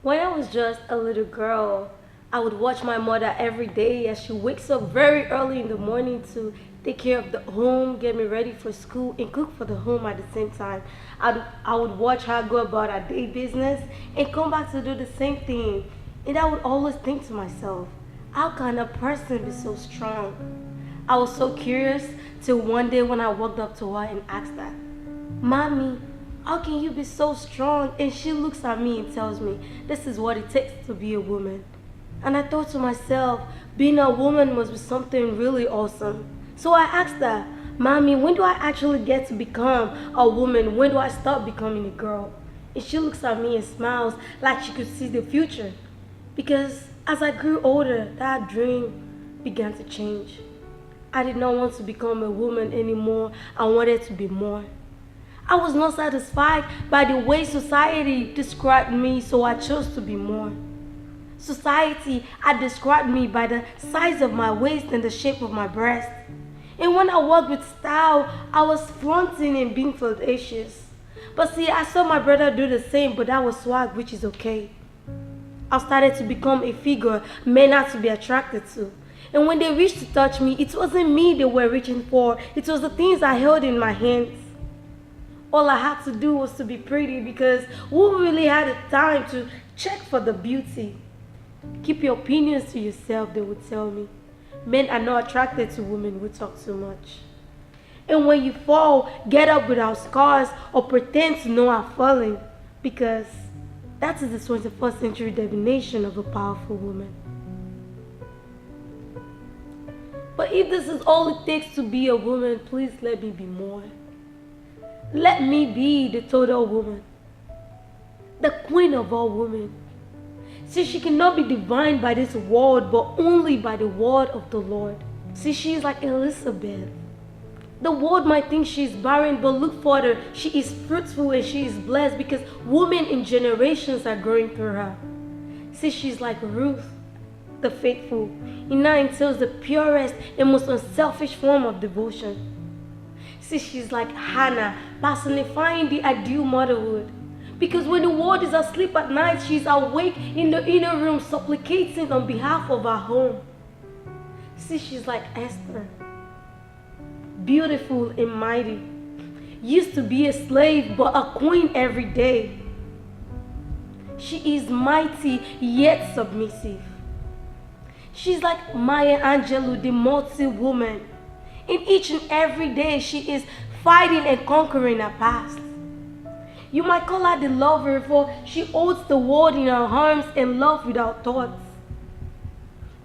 When I was just a little girl, I would watch my mother every day as she wakes up very early in the morning to take care of the home, get me ready for school, and cook for the home at the same time. I would watch her go about her day business and come back to do the same thing. And I would always think to myself, how can a person be so strong? I was so curious till one day when I walked up to her and asked her, Mommy, how can you be so strong? And she looks at me and tells me, this is what it takes to be a woman. And I thought to myself, being a woman must be something really awesome. So I asked her, Mommy, when do I actually get to become a woman? When do I start becoming a girl? And she looks at me and smiles like she could see the future. Because as I grew older, that dream began to change. I did not want to become a woman anymore. I wanted to be more. I was not satisfied by the way society described me, so I chose to be more. Society had described me by the size of my waist and the shape of my breast. And when I walked with style, I was flaunting and being flirtatious. But see, I saw my brother do the same, but that was swag, which is okay. I started to become a figure men had to be attracted to. And when they reached to touch me, it wasn't me they were reaching for. It was the things I held in my hands. All I had to do was to be pretty because who really had the time to check for the beauty? Keep your opinions to yourself, they would tell me. Men are not attracted to women who talk too much. And when you fall, get up without scars or pretend to know I'm falling, because that is the 21st century definition of a powerful woman. But if this is all it takes to be a woman, please let me be more. Let me be the total woman, the queen of all women. See, she cannot be divined by this world, but only by the word of the Lord. See, she is like Elizabeth. The world might think she is barren, but look further, she is fruitful and she is blessed because women in generations are growing through her. See, she's like Ruth, the faithful. It now entails the purest and most unselfish form of devotion. See, she's like Hannah, personifying the ideal motherhood. Because when the world is asleep at night, she's awake in the inner room supplicating on behalf of her home. See, she's like Esther, beautiful and mighty. Used to be a slave, but a queen every day. She is mighty yet submissive. She's like Maya Angelou, the multi-woman. In each and every day, she is fighting and conquering her past. You might call her the lover, for she holds the world in her arms and loves without thoughts.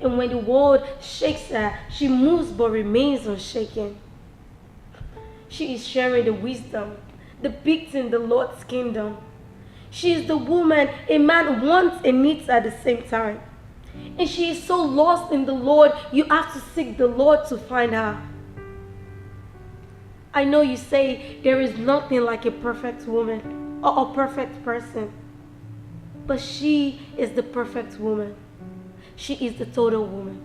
And when the world shakes her, she moves but remains unshaken. She is sharing the wisdom, depicting the Lord's kingdom. She is the woman a man wants and needs at the same time. And she is so lost in the Lord, you have to seek the Lord to find her. I know you say there is nothing like a perfect woman or a perfect person, but she is the perfect woman. She is the total woman.